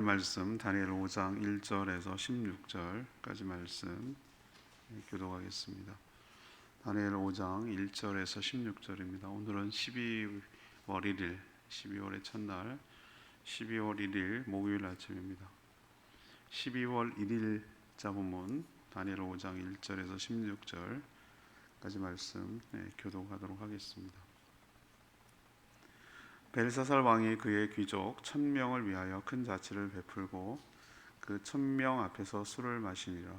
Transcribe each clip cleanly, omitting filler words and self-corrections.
말씀 다니엘 5장 1절에서 16절까지 말씀 교독하겠습니다. 다니엘 5장 1절에서 16절입니다. 오늘은 12월 1일, 12월의 첫날 12월 1일 목요일 아침입니다. 12월 1일 자본문 다니엘 5장 1절에서 16절까지 말씀 교독하도록 하겠습니다. 벨사살 왕이 그의 귀족 1000명을 위하여 큰 자치를 베풀고 그 1000명 앞에서 술을 마시니라.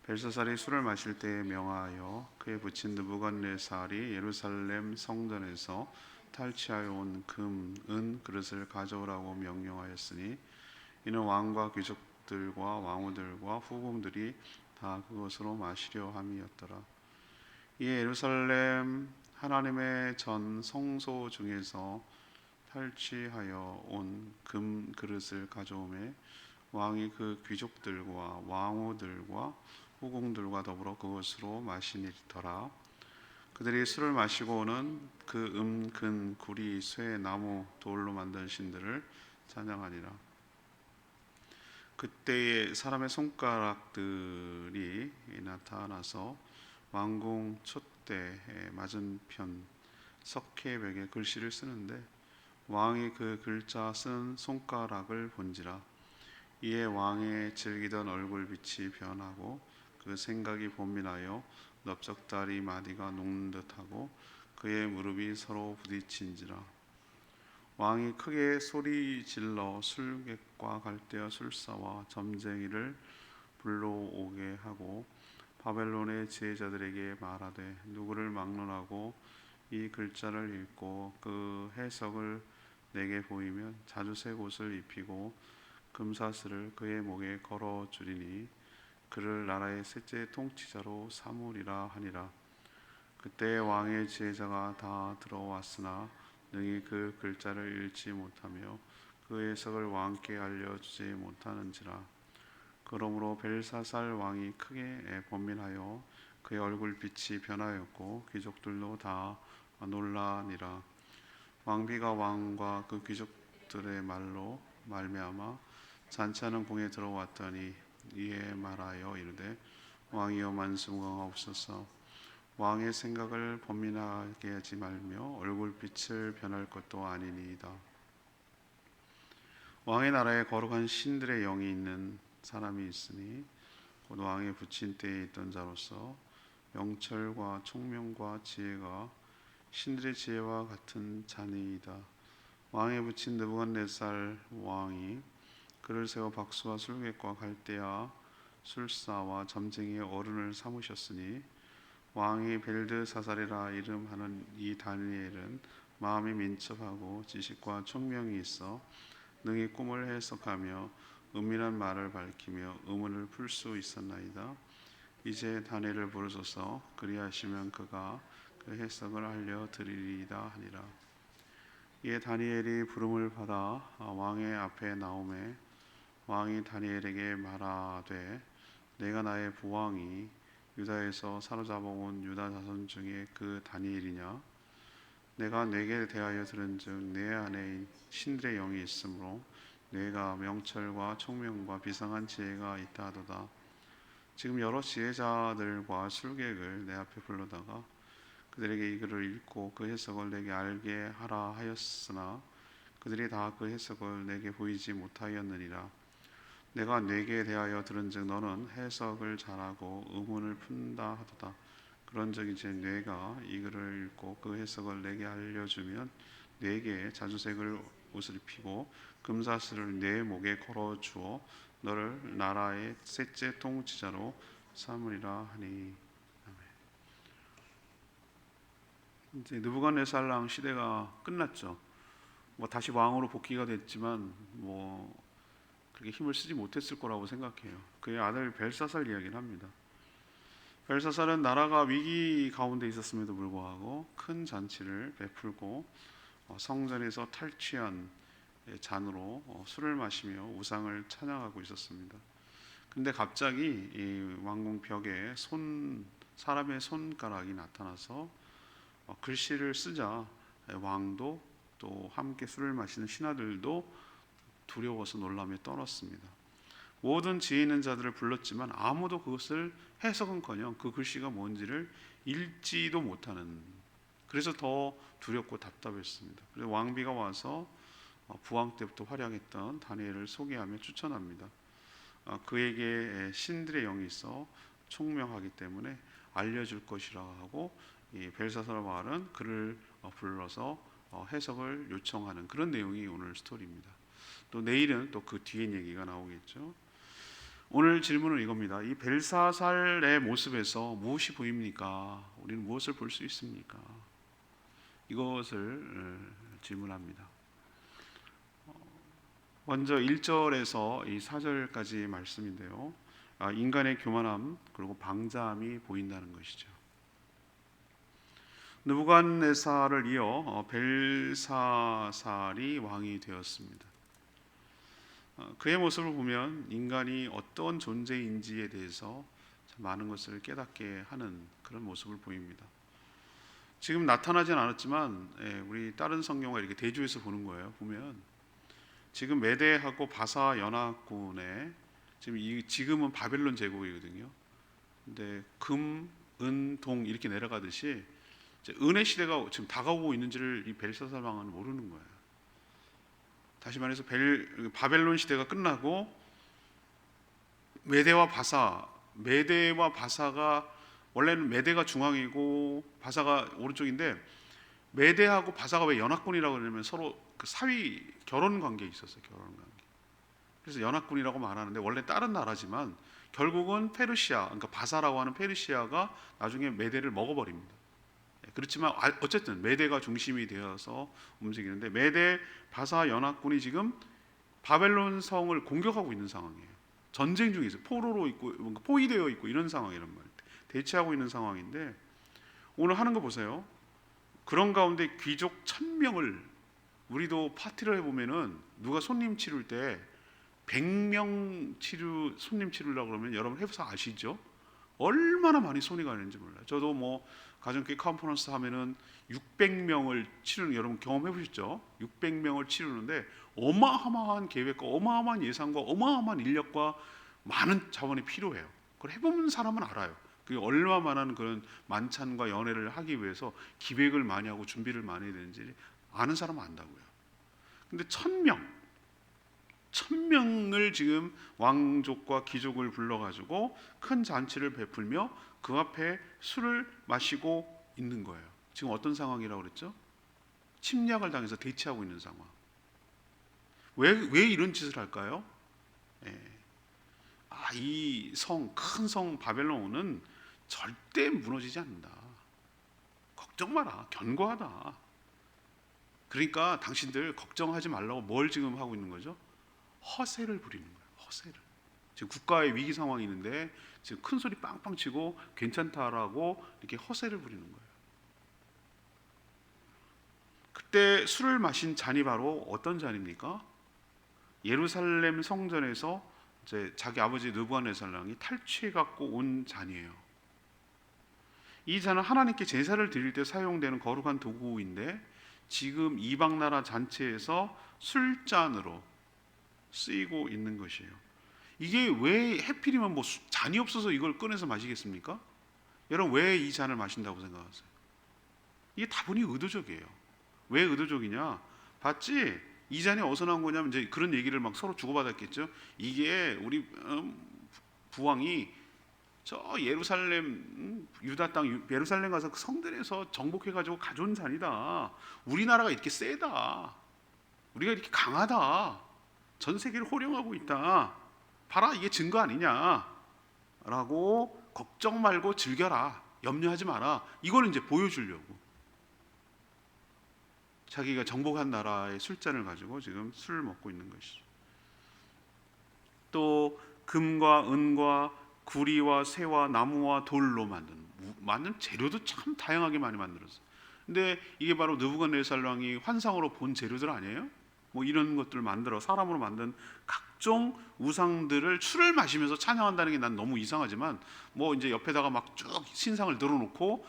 벨사살이 술을 마실 때에 명하여 그의 부친 느부갓네살이 예루살렘 성전에서 탈취하여 온 금, 은 그릇을 가져오라고 명령하였으니 이는 왕과 귀족들과 왕후들과 후궁들이 다 그것으로 마시려 함이었더라. 이에 예루살렘 하나님의 전 성소 중에서 탈취하여 온 금 그릇을 가져오매 왕이 그 귀족들과 왕후들과 후궁들과 더불어 그것으로 마시니더라. 그들이 술을 마시고는 그 금, 구리, 쇠, 나무, 돌로 만든 신들을 찬양하니라. 그때에 사람의 손가락들이 나타나서 왕궁 촛대에 맞은편 석회벽에 글씨를 쓰는데 왕이 그 글자 쓴 손가락을 본지라. 이에 왕의 즐기던 얼굴빛이 변하고 그 생각이 번민하여 넓적다리 마디가 녹는 듯하고 그의 무릎이 서로 부딪힌지라. 왕이 크게 소리질러 술객과 갈대아 술사와 점쟁이를 불러오게 하고 바벨론의 지혜자들에게 말하되 누구를 막론하고 이 글자를 읽고 그 해석을 내게 보이면 자주색 옷을 입히고 금사슬을 그의 목에 걸어 주리니 그를 나라의 셋째 통치자로 삼으리라 하니라. 그때 왕의 지혜자가 다 들어왔으나 능히 그 글자를 읽지 못하며 그 해석을 왕께 알려주지 못하는지라. 그러므로 벨사살 왕이 크게 번민하여 그의 얼굴빛이 변하였고 귀족들도 다 놀라니라. 왕비가 왕과 그 귀족들의 말로 말미암아 잔치하는 궁에 들어왔더니 이에 말하여 이르되 왕이여 만수무강하옵소서. 왕의 생각을 번민하게 하지 말며 얼굴빛을 변할 것도 아니니이다. 왕의 나라에 거룩한 신들의 영이 있는 사람이 있으니 곧 왕의 부친 때에 있던 자로서 명철과 총명과 지혜가 신들의 지혜와 같은 자니이다. 왕의 부친 느부갓네살 왕이 그를 세워 박수와 술객과 갈대아 술사와 점쟁이의 어른을 삼으셨으니 왕이 벨드사살이라 이름하는 이 다니엘은 마음이 민첩하고 지식과 총명이 있어 능히 꿈을 해석하며 은밀한 말을 밝히며 의문을 풀 수 있었나이다. 이제 다니엘을 부르소서. 그리하시면 그가 그 해석을 알려드리리이다 하니라. 이에 다니엘이 부름을 받아 왕의 앞에 나오매 왕이 다니엘에게 말하되 내가 나의 부왕이 유다에서 사로잡아온 유다 자손 중에 그 다니엘이냐? 내가 네게 대하여 들은즉 내 안에 신들의 영이 있으므로 내가 명철과 총명과 비상한 지혜가 있다 하도다. 지금 여러 지혜자들과 술객을 내 앞에 불러다가 그들에게 이 글을 읽고 그 해석을 내게 알게 하라 하였으나 그들이 다 그 해석을 내게 보이지 못하였느니라. 내가 네게 대하여 들은즉 너는 해석을 잘하고 의문을 푼다 하도다. 그런즉 이제 네가 이 글을 읽고 그 해석을 내게 알려주면 네게 자주색을 옷을 입히고 금사슬을 네 목에 걸어 주어 너를 나라의 셋째 통치자로 삼으리라 하니. 이제 느부갓네살 왕 시대가 끝났죠. 다시 왕으로 복귀가 됐지만 그렇게 힘을 쓰지 못했을 거라고 생각해요. 그의 아들 벨사살 이야기를 합니다. 벨사살은 나라가 위기 가운데 있었음에도 불구하고 큰 잔치를 베풀고 성전에서 탈취한 잔으로 술을 마시며 우상을 찬양하고 있었습니다. 근데 갑자기 이 왕궁 벽에 사람의 손가락이 나타나서 글씨를 쓰자 왕도 또 함께 술을 마시는 신하들도 두려워서 놀라며 떠났습니다. 모든 지혜 있는 자들을 불렀지만 아무도 그것을 해석은커녕 그 글씨가 뭔지를 읽지도 못하는, 그래서 더 두렵고 답답했습니다. 그래서 왕비가 와서 부왕 때부터 활약했던 다니엘을 소개하며 추천합니다. 그에게 신들의 영이 있어 총명하기 때문에 알려줄 것이라 하고, 이 벨사살 왕은 그를 불러서 해석을 요청하는 그런 내용이 오늘 스토리입니다. 또 내일은 또 그 뒤에 얘기가 나오겠죠. 오늘 질문은 이겁니다. 이 벨사살의 모습에서 무엇이 보입니까? 우리는 무엇을 볼 수 있습니까? 이것을 질문합니다. 먼저 1절에서 이 4절까지 말씀인데요. 인간의 교만함 그리고 방자함이 보인다는 것이죠. 느부갓네살을 이어 벨사살이 왕이 되었습니다. 그의 모습을 보면 인간이 어떤 존재인지에 대해서 많은 것을 깨닫게 하는 그런 모습을 보입니다. 지금 나타나진 않았지만 우리 다른 성경과 이렇게 대조해서 보는 거예요. 보면 지금 메대하고 바사 연합군에 지금은 바벨론 제국이거든요. 근데 금, 은, 동 이렇게 내려가듯이 은의 시대가 지금 다가오고 있는지를 이 벨사살 왕은 모르는 거예요. 다시 말해서 바벨론 시대가 끝나고 메대와 바사가 원래는 메대가 중앙이고 바사가 오른쪽인데, 메대하고 바사가 왜 연합군이라고 그러냐면 서로 그 사위 결혼 관계에 있었어요. 결혼 관계. 그래서 연합군이라고 말하는데 원래 다른 나라지만 결국은 페르시아, 그러니까 바사라고 하는 페르시아가 나중에 메대를 먹어버립니다. 그렇지만 어쨌든 메대가 중심이 되어서 움직이는데, 메대 바사 연합군이 지금 바벨론 성을 공격하고 있는 상황이에요. 전쟁 중에 있어요. 포로로 있고 뭔가 포위되어 있고 이런 상황이란 말이에요. 대치하고 있는 상황인데, 오늘 하는 거 보세요. 그런 가운데 귀족 1000명을, 우리도 파티를 해보면은 누가 손님 치를 때 100명 손님 치르려고 그러면 여러분 해서 아시죠? 얼마나 많이 손이 가는지 몰라요. 저도 뭐 가정교회 컨퍼런스 하면은 600명을 치르는, 여러분 경험해 보셨죠? 600명을 치르는데 어마어마한 계획과 어마어마한 예산과 어마어마한 인력과 많은 자원이 필요해요. 그걸 해보는 사람은 알아요. 그게 얼마만한 그런 만찬과 연회를 하기 위해서 기획을 많이 하고 준비를 많이 해야 되는지 아는 사람은 안다고요. 근데 1000명을 지금 왕족과 귀족을 불러가지고 큰 잔치를 베풀며 그 앞에 술을 마시고 있는 거예요. 지금 어떤 상황이라고 그랬죠? 침략을 당해서 대치하고 있는 상황. 왜 이런 짓을 할까요? 이 큰 성 바벨론은 절대 무너지지 않는다. 걱정 마라. 견고하다. 그러니까 당신들 걱정하지 말라고 뭘 지금 하고 있는 거죠? 허세를 부리는 거예요. 허세를. 지금 국가의 위기 상황이 있는데 지금 큰 소리 빵빵 치고 괜찮다라고 이렇게 허세를 부리는 거예요. 그때 술을 마신 잔이 바로 어떤 잔입니까? 예루살렘 성전에서 이제 자기 아버지 느부갓네살 왕이 탈취해 갖고 온 잔이에요. 이 잔은 하나님께 제사를 드릴 때 사용되는 거룩한 도구인데, 지금 이방 나라 잔치에서 술잔으로 쓰이고 있는 것이에요. 이게 왜 해필이면 뭐 잔이 없어서 이걸 꺼내서 마시겠습니까? 여러분 왜 이 잔을 마신다고 생각하세요? 이게 다분히 의도적이에요. 왜 의도적이냐? 봤지? 이 잔이 어디서 나온 거냐면 이제 그런 얘기를 막 서로 주고받았겠죠. 이게 우리 부왕이 저 예루살렘 유다 땅 예루살렘 가서 그 성들에서 정복해가지고 가져온 잔이다. 우리나라가 이렇게 세다. 우리가 이렇게 강하다. 전 세계를 호령하고 있다. 봐라, 이게 증거 아니냐? 라고 걱정 말고 즐겨라. 염려하지 마라. 이걸 이제 보여주려고. 자기가 정복한 나라의 술잔을 가지고 지금 술을 먹고 있는 것이죠. 또 금과 은과 구리와 쇠와 나무와 돌로 만든 재료도 참 다양하게 많이 만들었어요. 근데 이게 바로 느부갓네살 왕이 환상으로 본 재료들 아니에요? 뭐 이런 것들을 만들어 사람으로 만든 각종 우상들을 술을 마시면서 찬양한다는 게 난 너무 이상하지만, 뭐 이제 옆에다가 막 쭉 신상을 늘어놓고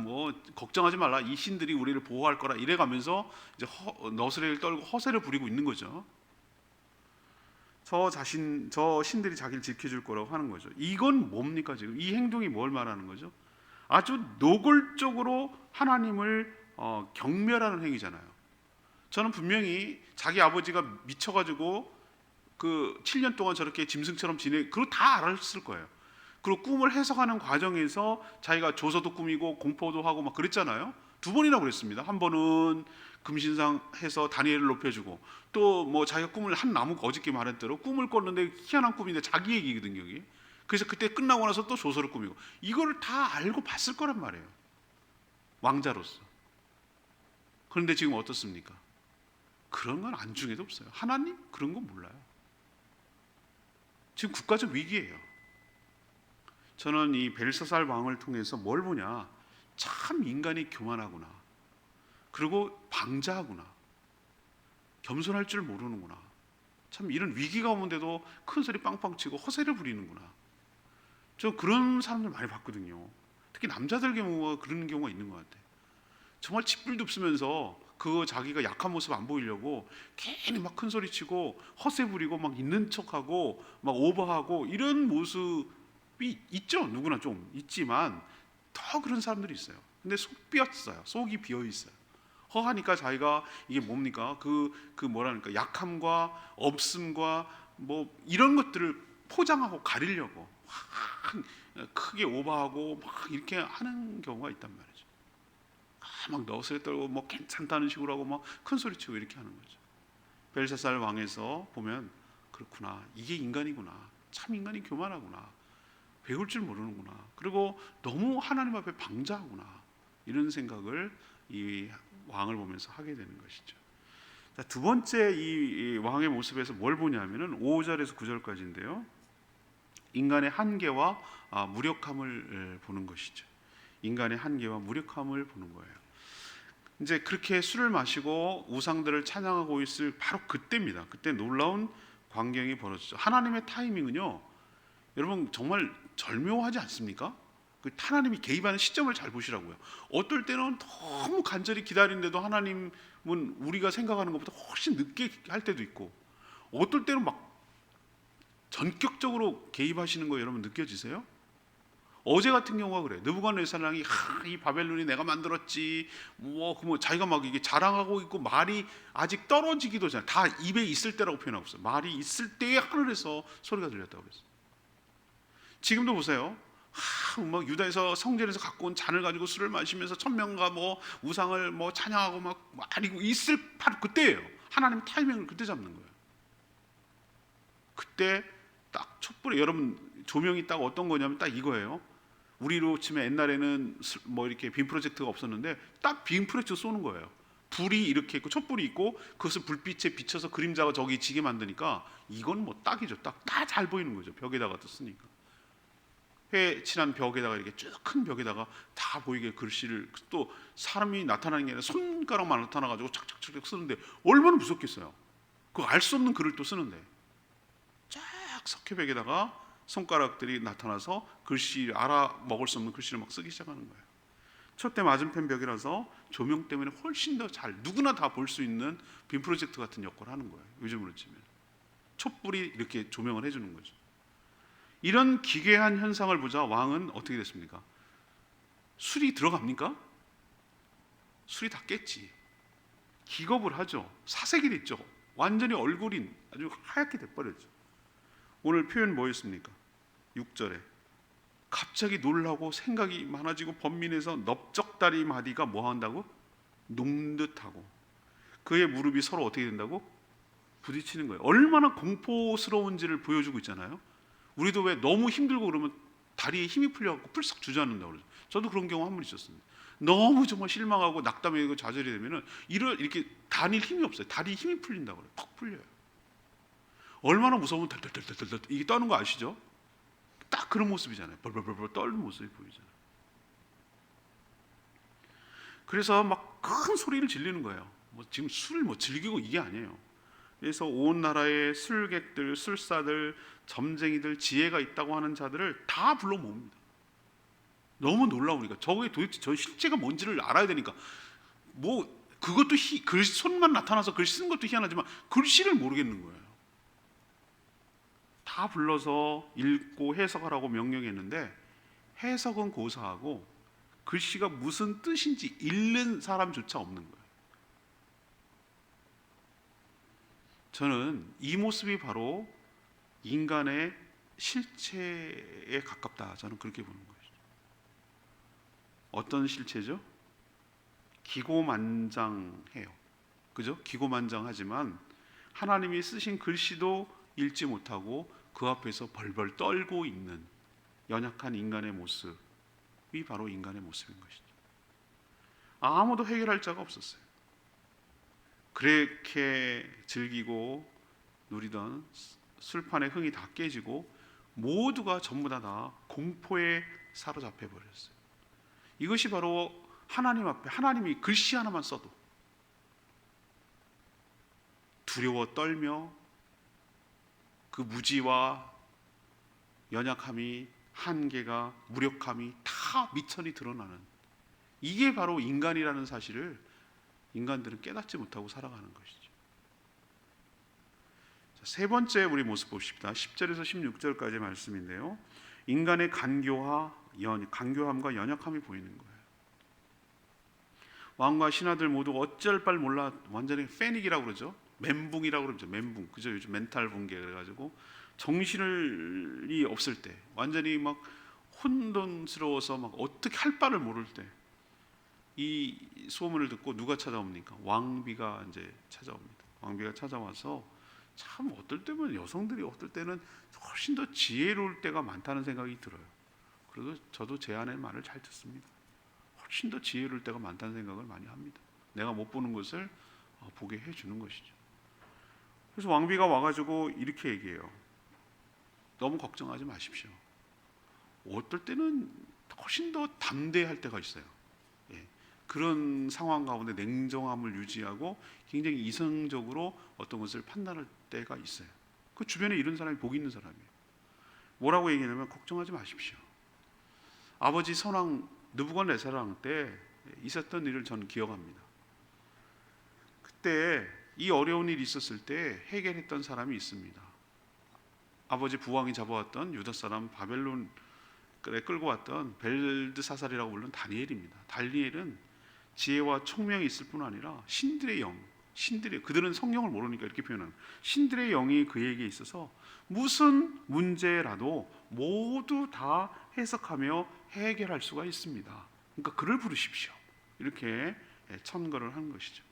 뭐 걱정하지 말라, 이 신들이 우리를 보호할 거라 이래가면서 이제 너스레를 떨고 허세를 부리고 있는 거죠. 저 신들이 자기를 지켜줄 거라고 하는 거죠. 이건 뭡니까? 지금 이 행동이 뭘 말하는 거죠? 아주 노골적으로 하나님을 경멸하는 행위잖아요. 저는 분명히 자기 아버지가 미쳐가지고 그 7년 동안 저렇게 짐승처럼 그리고 다 알았을 거예요. 그리고 꿈을 해석하는 과정에서 자기가 조서도 꾸미고 공포도 하고 막 그랬잖아요. 2번이나 그랬습니다. 한 번은 금신상 해서 다니엘을 높여주고, 또 뭐 자기가 꿈을 한 나무가 어저께 말한 대로 꿈을 꿨는데 희한한 꿈인데 자기 얘기거든요, 여기. 그래서 그때 끝나고 나서 또 조서를 꾸미고, 이거를 다 알고 봤을 거란 말이에요, 왕자로서. 그런데 지금 어떻습니까? 그런 건 안중에도 없어요. 하나님 그런 건 몰라요. 지금 국가적 위기예요. 저는 이 벨사살 왕을 통해서 뭘 보냐, 참 인간이 교만하구나, 그리고 방자하구나, 겸손할 줄 모르는구나, 참 이런 위기가 오는데도 큰 소리 빵빵 치고 허세를 부리는구나. 저 그런 사람들 많이 봤거든요. 특히 남자들 경우가 그런 경우가 있는 것 같아요. 정말 짓불도 없으면서 그 자기가 약한 모습 안 보이려고 괜히 막 큰 소리 치고 허세 부리고 막 있는 척하고 막 오버하고, 이런 모습이 있죠. 누구나 좀 있지만 더 그런 사람들이 있어요. 근데 속 비었어요. 속이 비어 있어요. 허하니까 자기가 이게 뭡니까? 그 뭐라니까, 약함과 없음과 뭐 이런 것들을 포장하고 가리려고 막 크게 오버하고 막 이렇게 하는 경우가 있단 말이죠. 막 너스레 떨고 뭐 괜찮다는 식으로 하고 막 큰 소리 치고 이렇게 하는 거죠. 벨사살 왕에서 보면 그렇구나, 이게 인간이구나, 참 인간이 교만하구나, 배울 줄 모르는구나, 그리고 너무 하나님 앞에 방자하구나, 이런 생각을 이 왕을 보면서 하게 되는 것이죠. 자, 2번째 이 왕의 모습에서 뭘 보냐면은 5절에서 9절까지인데요. 인간의 한계와 무력함을 보는 것이죠. 인간의 한계와 무력함을 보는 거예요. 이제 그렇게 술을 마시고 우상들을 찬양하고 있을 바로 그때입니다. 그때 놀라운 광경이 벌어지죠. 하나님의 타이밍은요, 여러분 정말 절묘하지 않습니까? 그 하나님이 개입하는 시점을 잘 보시라고요. 어떨 때는 너무 간절히 기다리는데도 하나님은 우리가 생각하는 것보다 훨씬 늦게 할 때도 있고, 어떨 때는 막 전격적으로 개입하시는 거 여러분 느껴지세요? 어제 같은 경우가 그래. 느부갓네살랑이 이 바벨론이 내가 만들었지, 뭐 자기가 막 이게 자랑하고 있고, 말이 아직 떨어지기도 전에, 다 입에 있을 때라고 표현하고 있어요. 말이 있을 때에 하늘에서 소리가 들렸다고 그랬어요. 지금도 보세요. 막 유다에서 성전에서 갖고 온 잔을 가지고 술을 마시면서 천명과 뭐 우상을 뭐 찬양하고 막 말이고 있을 바로 그때예요. 하나님 타이밍을 그때 잡는 거예요. 그때 딱 촛불에, 여러분 조명이 딱 어떤 거냐면 딱 이거예요. 우리로 치면 옛날에는 뭐 이렇게 빔 프로젝트가 없었는데 딱 빔 프로젝트 쏘는 거예요. 불이 이렇게 있고 촛불이 있고 그것을 불빛에 비춰서 그림자가 저기 지게 만드니까 이건 뭐 딱이죠. 딱 잘 보이는 거죠. 벽에다가 또 쓰니까. 회 칠한 벽에다가 이렇게 쭉 큰 벽에다가 다 보이게 글씨를, 또 사람이 나타나는 게 아니라 손가락만 나타나가지고 착착착 쓰는데 얼마나 무섭겠어요. 그 알 수 없는 글을 또 쓰는데 쫙 석회벽에다가 손가락들이 나타나서 글씨, 알아먹을 수 없는 글씨를 막 쓰기 시작하는 거예요. 촛대 맞은편 벽이라서 조명 때문에 훨씬 더 잘, 누구나 다 볼 수 있는 빔 프로젝트 같은 역할을 하는 거예요. 요즘으로 치면 촛불이 이렇게 조명을 해주는 거죠. 이런 기괴한 현상을 보자 왕은 어떻게 됐습니까? 술이 들어갑니까? 술이 다 깼지. 기겁을 하죠. 사색이 됐죠. 완전히 얼굴이 아주 하얗게 돼버렸죠. 오늘 표현 뭐였습니까? 6절에 갑자기 놀라고 생각이 많아지고 번민해서 넓적다리 마디가 뭐 한다고? 녹듯하고, 그의 무릎이 서로 어떻게 된다고? 부딪히는 거예요. 얼마나 공포스러운지를 보여주고 있잖아요. 우리도 왜 너무 힘들고 그러면 다리에 힘이 풀려갖고 풀썩 주저앉는다고 그러죠. 저도 그런 경우 한 번 있었습니다. 너무 정말 실망하고 낙담하고 좌절이 되면은 이렇게 다닐 힘이 없어요. 다리에 힘이 풀린다고 그래요. 팍 풀려요. 얼마나 무서우면 덜덜덜덜덜 이게 떠는 거 아시죠? 딱 그런 모습이잖아요. 벌벌벌벌 떨는 모습이 보이잖아요. 그래서 막 큰 소리를 질리는 거예요. 뭐 지금 술을 뭐 즐기고 이게 아니에요. 그래서 온 나라의 술객들, 술사들, 점쟁이들, 지혜가 있다고 하는 자들을 다 불러 모읍니다. 너무 놀라우니까 저게 도대체 저 실제가 뭔지를 알아야 되니까, 뭐 그것도 글 손만 나타나서 글 쓰는 것도 희한하지만 글씨를 모르겠는 거예요. 다 불러서 읽고 해석하라고 명령했는데 해석은 고사하고 글씨가 무슨 뜻인지 읽는 사람조차 없는 거예요. 저는 이 모습이 바로 인간의 실체에 가깝다. 저는 그렇게 보는 거예요. 어떤 실체죠? 기고만장해요. 그죠? 기고만장하지만 하나님이 쓰신 글씨도 읽지 못하고 그 앞에서 벌벌 떨고 있는 연약한 인간의 모습이 바로 인간의 모습인 것이죠. 아무도 해결할 자가 없었어요. 그렇게 즐기고 누리던 술판의 흥이 다 깨지고 모두가 전부 다 공포에 사로잡혀 버렸어요. 이것이 바로 하나님 앞에 하나님이 글씨 하나만 써도 두려워 떨며 그 무지와 연약함이 한계가 무력함이 다 미천이 드러나는, 이게 바로 인간이라는 사실을 인간들은 깨닫지 못하고 살아가는 것이죠. 자, 세 번째 우리 모습 봅시다. 10절에서 16절까지 말씀인데요, 인간의 간교함과 연약함이 보이는 거예요. 왕과 신하들 모두 어쩔 바를 몰라 완전히 패닉이라고 그러죠. 멘붕이라고 그러죠. 멘붕. 그죠? 요즘 멘탈 붕괴 그래가지고 정신이 없을 때, 완전히 막 혼돈스러워서 막 어떻게 할 바를 모를 때, 이 소문을 듣고 누가 찾아옵니까? 왕비가 이제 찾아옵니다. 왕비가 찾아와서 참 어떨 때면 여성들이 어떨 때는 훨씬 더 지혜로울 때가 많다는 생각이 들어요. 그래도 저도 제 아내 말을 잘 듣습니다. 훨씬 더 지혜로울 때가 많다는 생각을 많이 합니다. 내가 못 보는 것을 보게 해주는 것이죠. 그래서 왕비가 와가지고 이렇게 얘기해요. 너무 걱정하지 마십시오. 어떨 때는 훨씬 더 담대할 때가 있어요. 예. 그런 상황 가운데 냉정함을 유지하고 굉장히 이성적으로 어떤 것을 판단할 때가 있어요. 그 주변에 이런 사람이 복 있는 사람이에요. 뭐라고 얘기하냐면 걱정하지 마십시오. 아버지 선왕 느부갓네살 때 있었던 일을 저는 기억합니다. 그때 이 어려운 일이 있었을 때 해결했던 사람이 있습니다. 아버지 부왕이 잡아왔던 유다 사람 바벨론에 끌고 왔던 벨드사살이라고 부르는 다니엘입니다. 다니엘은 지혜와 총명이 있을 뿐 아니라 신들의 영, 그들은 성경을 모르니까 이렇게 표현하는, 신들의 영이 그에게 있어서 무슨 문제라도 모두 다 해석하며 해결할 수가 있습니다. 그러니까 그를 부르십시오. 이렇게 천거를 한 것이죠.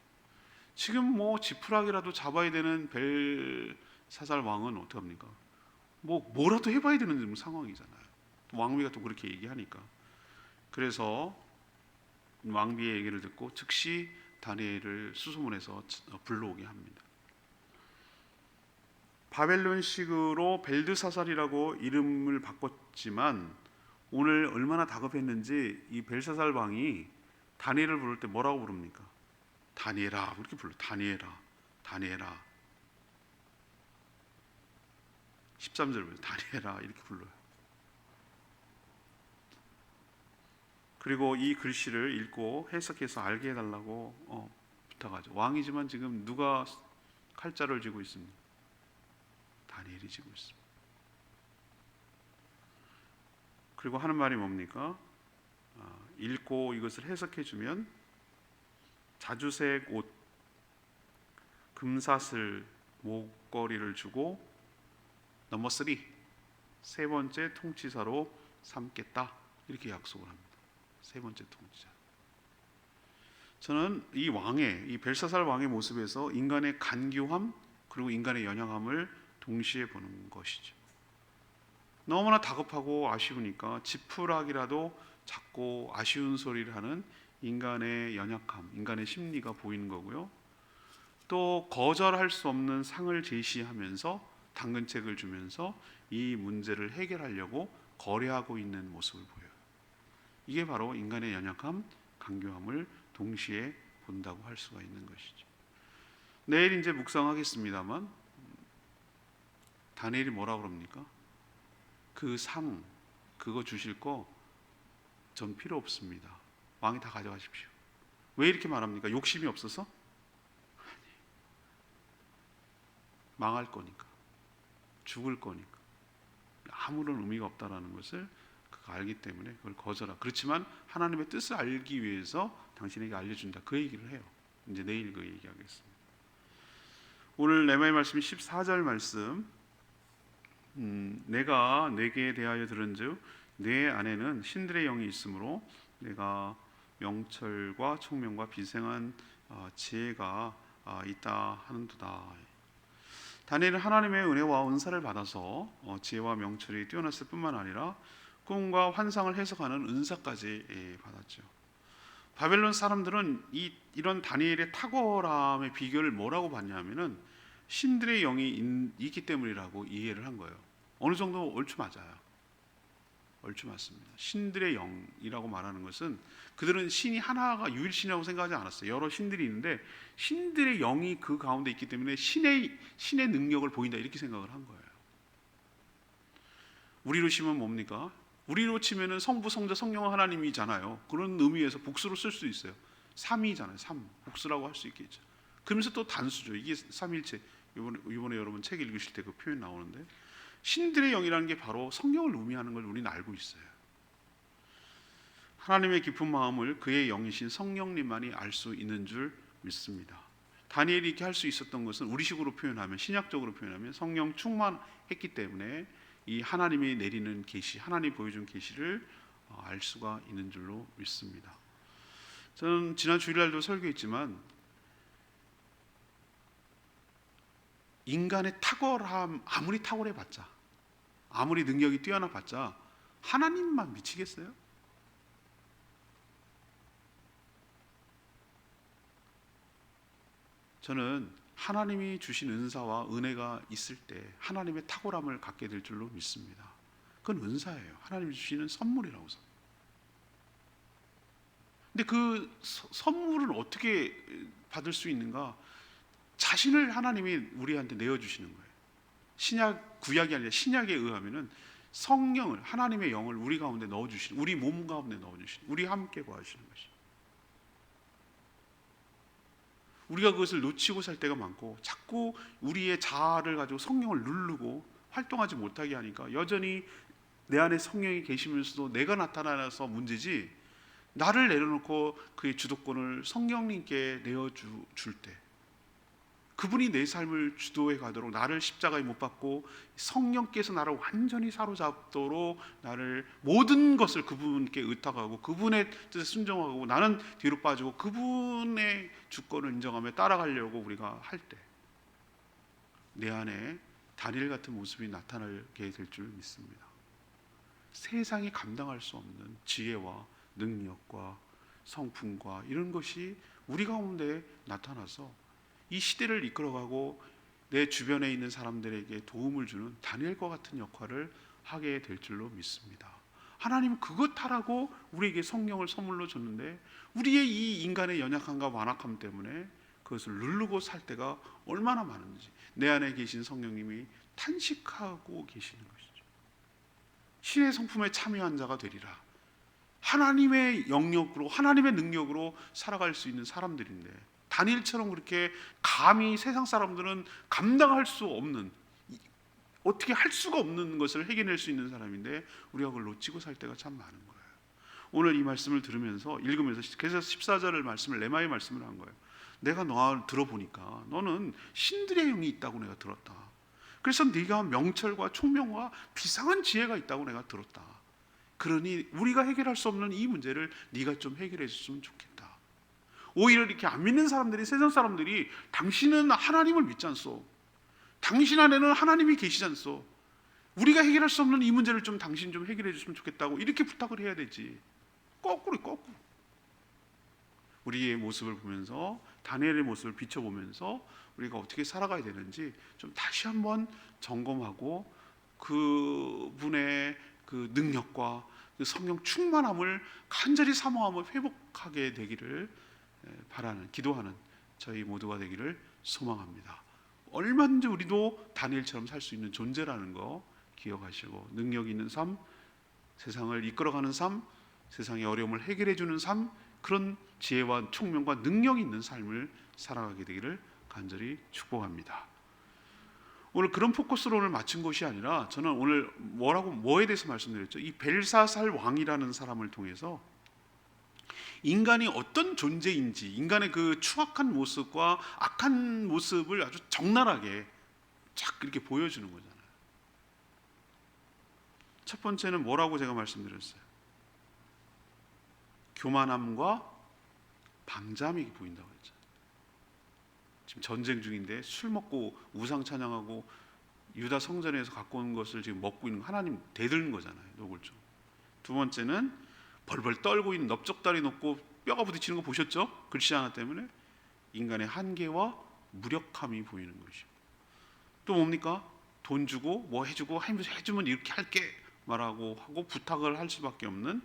지금 뭐 지푸라기라도 잡아야 되는 벨사살 왕은 어떻게 합니까? 뭐라도 해봐야 되는 상황이잖아요. 왕비가 또 그렇게 얘기하니까. 그래서 왕비의 얘기를 듣고 즉시 다니엘을 수소문해서 불러오게 합니다. 바벨론식으로 벨드사살이라고 이름을 바꿨지만 오늘 얼마나 다급했는지 이 벨사살 왕이 다니엘을 부를 때 뭐라고 부릅니까? 다니엘아, 그렇게 불러요. 다니엘아. 13절 보세요. 다니엘아, 이렇게 불러요. 그리고 이 글씨를 읽고 해석해서 알게 해달라고 부탁하죠. 왕이지만 지금 누가 칼자를 쥐고 있습니다. 다니엘이 쥐고 있습니다. 그리고 하는 말이 뭡니까? 읽고 이것을 해석해주면 자주색 옷, 금사슬 목걸이를 주고 넘버 3, 세 번째 통치사로 삼겠다, 이렇게 약속을 합니다. 세 번째 통치자. 저는 이 벨사살 왕의 모습에서 인간의 간교함 그리고 인간의 연약함을 동시에 보는 것이죠. 너무나 다급하고 아쉬우니까 지푸라기라도 잡고 아쉬운 소리를 하는 인간의 연약함, 인간의 심리가 보이는 거고요. 또 거절할 수 없는 상을 제시하면서 당근책을 주면서 이 문제를 해결하려고 거래하고 있는 모습을 보여요. 이게 바로 인간의 연약함, 간교함을 동시에 본다고 할 수가 있는 것이죠. 내일 이제 묵상하겠습니다만 다니엘이 뭐라고 그럽니까? 그 상, 그거 주실 거 전 필요 없습니다. 왕이 다 가져가십시오. 왜 이렇게 말합니까? 욕심이 없어서? 아니, 망할 거니까, 죽을 거니까. 아무런 의미가 없다라는 것을 그가 알기 때문에 그걸 거절하. 그렇지만 하나님의 뜻을 알기 위해서 당신에게 알려준다. 그 얘기를 해요. 이제 내일 그 얘기하겠습니다. 오늘 레마의 말씀이 14절 말씀. 내가 내게 대하여 들은즉 내 안에는 신들의 영이 있으므로 내가 명철과 총명과 비생한 지혜가 있다 하는도다. 다니엘은 하나님의 은혜와 은사를 받아서 지혜와 명철이 뛰어났을 뿐만 아니라 꿈과 환상을 해석하는 은사까지 받았죠. 바벨론 사람들은 이런 다니엘의 탁월함의 비결을 뭐라고 봤냐면은 신들의 영이 있기 때문이라고 이해를 한 거예요. 어느 정도 얼추 맞아요. 얼추 맞습니다. 신들의 영이라고 말하는 것은 그들은 신이 하나가 유일신이라고 생각하지 않았어요. 여러 신들이 있는데 신들의 영이 그 가운데 있기 때문에 신의 능력을 보인다 이렇게 생각을 한 거예요. 우리로 치면 뭡니까? 우리로 치면은 성부, 성자, 성령 하나님이잖아요. 그런 의미에서 복수로 쓸 수 있어요. 삼위잖아요. 복수라고 할 수 있겠죠. 그러면서 또 단수죠. 이게 삼일체. 이번에 여러분 책 읽으실 때 그 표현 나오는데 신들의 영이라는 게 바로 성령을 의미하는 걸 우리는 알고 있어요. 하나님의 깊은 마음을 그의 영이신 성령님만이 알 수 있는 줄 믿습니다. 다니엘이 이렇게 할 수 있었던 것은 우리식으로 표현하면, 신약적으로 표현하면 성령 충만했기 때문에 이 하나님이 내리는 계시, 하나님이 보여준 계시를 알 수가 있는 줄로 믿습니다. 저는 지난 주일날도 설교했지만 인간의 탁월함, 아무리 탁월해봤자, 아무리 능력이 뛰어나봤자 하나님만 미치겠어요? 저는 하나님이 주신 은사와 은혜가 있을 때 하나님의 탁월함을 갖게 될 줄로 믿습니다. 그건 은사예요. 하나님이 주시는 선물이라고 생각합니다. 근데 그 선물을 어떻게 받을 수 있는가? 자신을 하나님이 우리한테 내어주시는 거예요. 신약, 구약이 아니라 신약에 의하면은 성령을, 하나님의 영을 우리 가운데 넣어주시는, 우리 몸 가운데 넣어주시는, 우리 함께 거하시는 것이. 우리가 그것을 놓치고 살 때가 많고 자꾸 우리의 자아를 가지고 성령을 누르고 활동하지 못하게 하니까 여전히 내 안에 성령이 계시면서도 내가 나타나서 문제지, 나를 내려놓고 그의 주도권을 성령님께 내어줄 때 그분이 내 삶을 주도해 가도록, 나를 십자가에 못 박고 성령께서 나를 완전히 사로잡도록 나를 모든 것을 그분께 의탁하고 그분의 뜻에 순종하고 나는 뒤로 빠지고 그분의 주권을 인정하며 따라가려고 우리가 할 때 내 안에 다니엘 같은 모습이 나타나게 될 줄 믿습니다. 세상이 감당할 수 없는 지혜와 능력과 성품과 이런 것이 우리 가운데 나타나서 이 시대를 이끌어가고 내 주변에 있는 사람들에게 도움을 주는 다니엘과 같은 역할을 하게 될 줄로 믿습니다. 하나님은 그것 하라고 우리에게 성령을 선물로 줬는데 우리의 이 인간의 연약함과 완악함 때문에 그것을 누르고 살 때가 얼마나 많은지 내 안에 계신 성령님이 탄식하고 계시는 것이죠. 신의 성품에 참여한 자가 되리라. 하나님의 영역으로, 하나님의 능력으로 살아갈 수 있는 사람들인데 다니엘처럼 그렇게 감히 세상 사람들은 감당할 수 없는, 어떻게 할 수가 없는 것을 해결할 수 있는 사람인데 우리가 그걸 놓치고 살 때가 참 많은 거예요. 오늘 이 말씀을 들으면서 읽으면서 그래서 14절을 말씀을 레마의 말씀을 한 거예요. 내가 너 들어보니까 너는 신들의 영이 있다고 내가 들었다. 그래서 네가 명철과 총명과 비상한 지혜가 있다고 내가 들었다. 그러니 우리가 해결할 수 없는 이 문제를 네가 좀 해결해 줬으면 좋겠다. 오히려 이렇게 안 믿는 사람들이, 세상 사람들이 당신은 하나님을 믿지 않소, 당신 안에는 하나님이 계시지 않소, 우리가 해결할 수 없는 이 문제를 좀 당신 좀 해결해 줬으면 좋겠다고 이렇게 부탁을 해야 되지. 거꾸로 우리의 모습을 보면서, 다니엘의 모습을 비춰보면서 우리가 어떻게 살아가야 되는지 좀 다시 한번 점검하고 그분의 그 능력과 그 성령 충만함을 간절히 사모하며 회복하게 되기를 바라는, 기도하는 저희 모두가 되기를 소망합니다. 얼마든지 우리도 다니엘처럼 살 수 있는 존재라는 거 기억하시고 능력 있는 삶, 세상을 이끌어가는 삶, 세상의 어려움을 해결해 주는 삶, 그런 지혜와 총명과 능력 있는 삶을 살아가게 되기를 간절히 축복합니다. 오늘 그런 포커스로 오늘 맞춘 것이 아니라 저는 오늘 뭐에 대해서 말씀드렸죠? 이 벨사살 왕이라는 사람을 통해서 인간이 어떤 존재인지, 인간의 그 추악한 모습과 악한 모습을 아주 적나라하게 쫙 이렇게 보여주는 거잖아요. 첫 번째는 뭐라고 제가 말씀드렸어요? 교만함과 방자함이 보인다고 했죠. 지금 전쟁 중인데 술 먹고 우상 찬양하고 유다 성전에서 갖고 온 것을 지금 먹고 있는 하나님 대들는 거잖아요. 노골적. 두 번째는 벌벌 떨고 있는 넓적다리 놓고 뼈가 부딪히는 거 보셨죠? 글씨 하나 때문에 인간의 한계와 무력함이 보이는 것이고, 또 뭡니까? 돈 주고 뭐 해주고 해주면 이렇게 할게 말하고 하고 부탁을 할 수밖에 없는,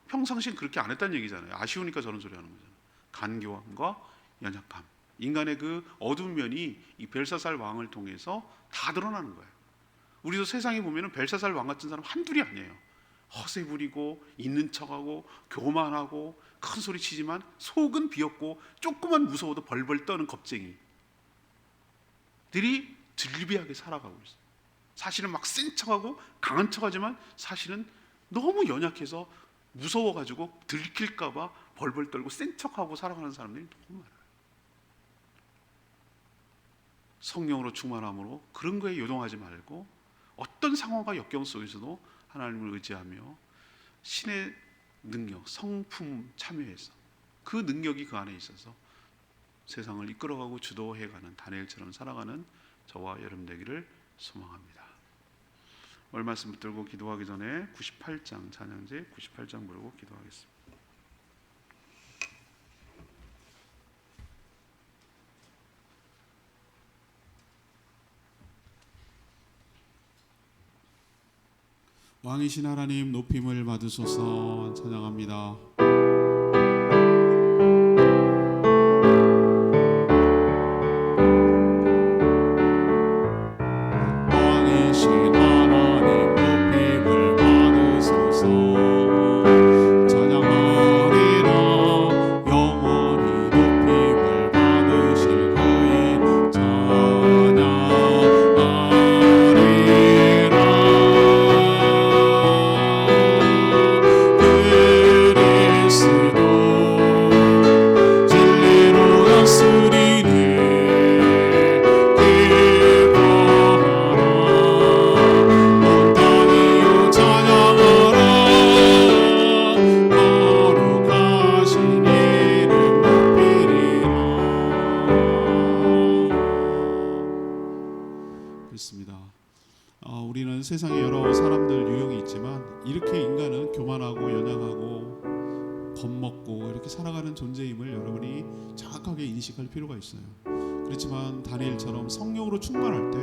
평상시엔 그렇게 안 했다는 얘기잖아요. 아쉬우니까 저런 소리 하는 거잖아요. 간교함과 연약함, 인간의 그 어두운 면이 이 벨사살 왕을 통해서 다 드러나는 거예요. 우리도 세상에 보면은 벨사살 왕 같은 사람 한둘이 아니에요. 허세 부리고 있는 척하고 교만하고 큰 소리 치지만 속은 비었고 조금만 무서워도 벌벌 떠는 겁쟁이들이 즐비하게 살아가고 있어요. 사실은 막 센 척하고 강한 척하지만 사실은 너무 연약해서 무서워가지고 들킬까봐 벌벌 떨고 센 척하고 살아가는 사람들이 너무 많아요. 성령으로 충만함으로 그런 거에 요동하지 말고 어떤 상황과 역경 속에서도 하나님을 의지하며 신의 능력, 성품 참여해서 그 능력이 그 안에 있어서 세상을 이끌어가고 주도해가는 다니엘처럼 살아가는 저와 여러분 되기를 소망합니다. 오늘 말씀 붙들고 기도하기 전에 98장 찬양제 98장 부르고 기도하겠습니다. 왕이신 하나님 높임을 받으소서. 찬양합니다. 왕이신 하나님 높임을 받으소서. 찬양하리라. 영원히 높임을 받으실 그인 찬양하리라. 우리는 세상에 여러 사람들 유형이 있지만 이렇게 인간은 교만하고 연약하고 겁먹고 이렇게 살아가는 존재임을 여러분이 정확하게 인식할 필요가 있어요. 그렇지만 다니엘처럼 성령으로 충만할 때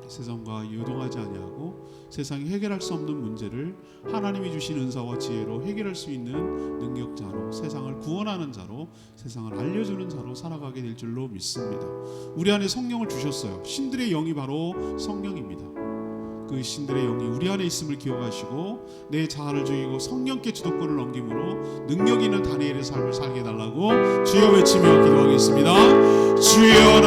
세상과 유동하지 아니하고 세상이 해결할 수 없는 문제를 하나님이 주신 은사와 지혜로 해결할 수 있는 능력자로, 세상을 구원하는 자로, 세상을 알려주는 자로 살아가게 될 줄로 믿습니다. 우리 안에 성령을 주셨어요. 신들의 영이 바로 성령입니다. 그 신들의 영이 우리 안에 있음을 기억하시고 내 자아를 죽이고 성령께 주도권을 넘김으로 능력 있는 다니엘의 삶을 살게 해달라고 주여 외치며 기도하겠습니다. 주여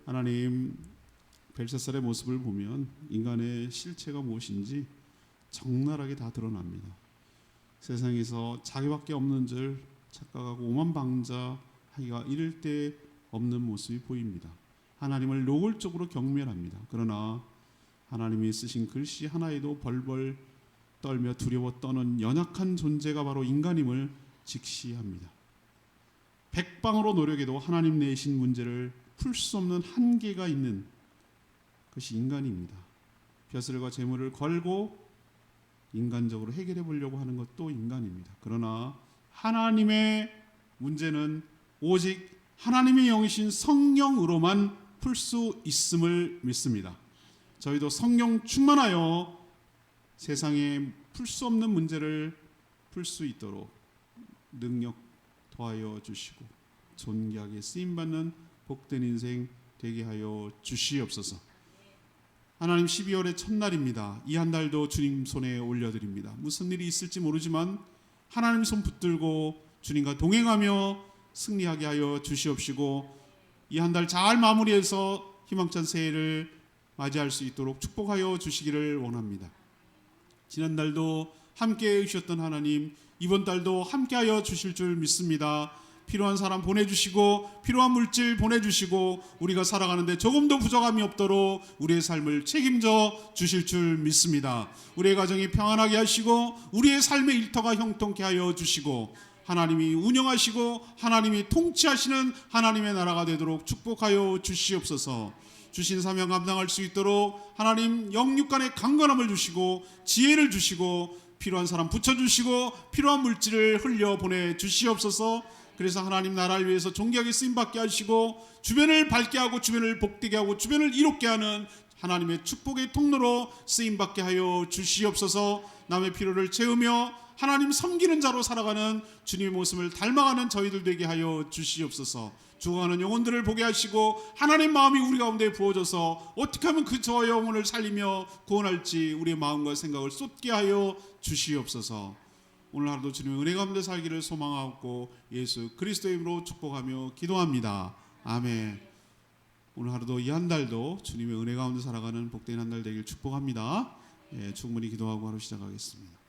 하나님, 벨사살의 모습을 보면 인간의 실체가 무엇인지 적나라하게 다 드러납니다. 세상에서 자기밖에 없는 줄 착각하고 오만방자하기가 이를 데 없는 모습이 보입니다. 하나님을 노골적으로 경멸합니다. 그러나 하나님이 쓰신 글씨 하나에도 벌벌 떨며 두려워 떠는 연약한 존재가 바로 인간임을 직시합니다. 백방으로 노력해도 하나님 내신 문제를 풀 수 없는 한계가 있는 것이 인간입니다. 벼슬과 재물을 걸고 인간적으로 해결해 보려고 하는 것도 인간입니다. 그러나 하나님의 문제는 오직 하나님의 영이신 성령으로만 풀 수 있음을 믿습니다. 저희도 성령 충만하여 세상에 풀 수 없는 문제를 풀 수 있도록 능력 더하여 주시고 존귀하게 쓰임받는 복된 인생 되게 하여 주시옵소서. 하나님, 12월의 첫날입니다. 이 한 달도 주님 손에 올려드립니다. 무슨 일이 있을지 모르지만 하나님 손 붙들고 주님과 동행하며 승리하게 하여 주시옵시고 이 한 달 잘 마무리해서 희망찬 새해를 맞이할 수 있도록 축복하여 주시기를 원합니다. 지난달도 함께해 주셨던 하나님, 이번 달도 함께하여 주실 줄 믿습니다. 필요한 사람 보내주시고 필요한 물질 보내주시고 우리가 살아가는데 조금도 부족함이 없도록 우리의 삶을 책임져 주실 줄 믿습니다. 우리의 가정이 평안하게 하시고 우리의 삶의 일터가 형통케 하여 주시고 하나님이 운영하시고 하나님이 통치하시는 하나님의 나라가 되도록 축복하여 주시옵소서. 주신 사명 감당할 수 있도록 하나님 영육간의 강건함을 주시고 지혜를 주시고 필요한 사람 붙여주시고 필요한 물질을 흘려 보내주시옵소서. 그래서 하나님 나라를 위해서 존귀하게 쓰임받게 하시고 주변을 밝게 하고 주변을 복되게 하고 주변을 이롭게 하는 하나님의 축복의 통로로 쓰임받게 하여 주시옵소서. 남의 필요를 채우며 하나님 섬기는 자로 살아가는 주님의 모습을 닮아가는 저희들 되게 하여 주시옵소서. 죽어가는 영혼들을 보게 하시고 하나님 마음이 우리 가운데 부어져서 어떻게 하면 그 저의 영혼을 살리며 구원할지 우리의 마음과 생각을 쏟게 하여 주시옵소서. 오늘 하루도 주님의 은혜 가운데 살기를 소망하고 예수 그리스도의 이름으로 축복하며 기도합니다. 아멘. 오늘 하루도 이 한 달도 주님의 은혜 가운데 살아가는 복된 한 달 되길 축복합니다. 충분히 기도하고 하루 시작하겠습니다.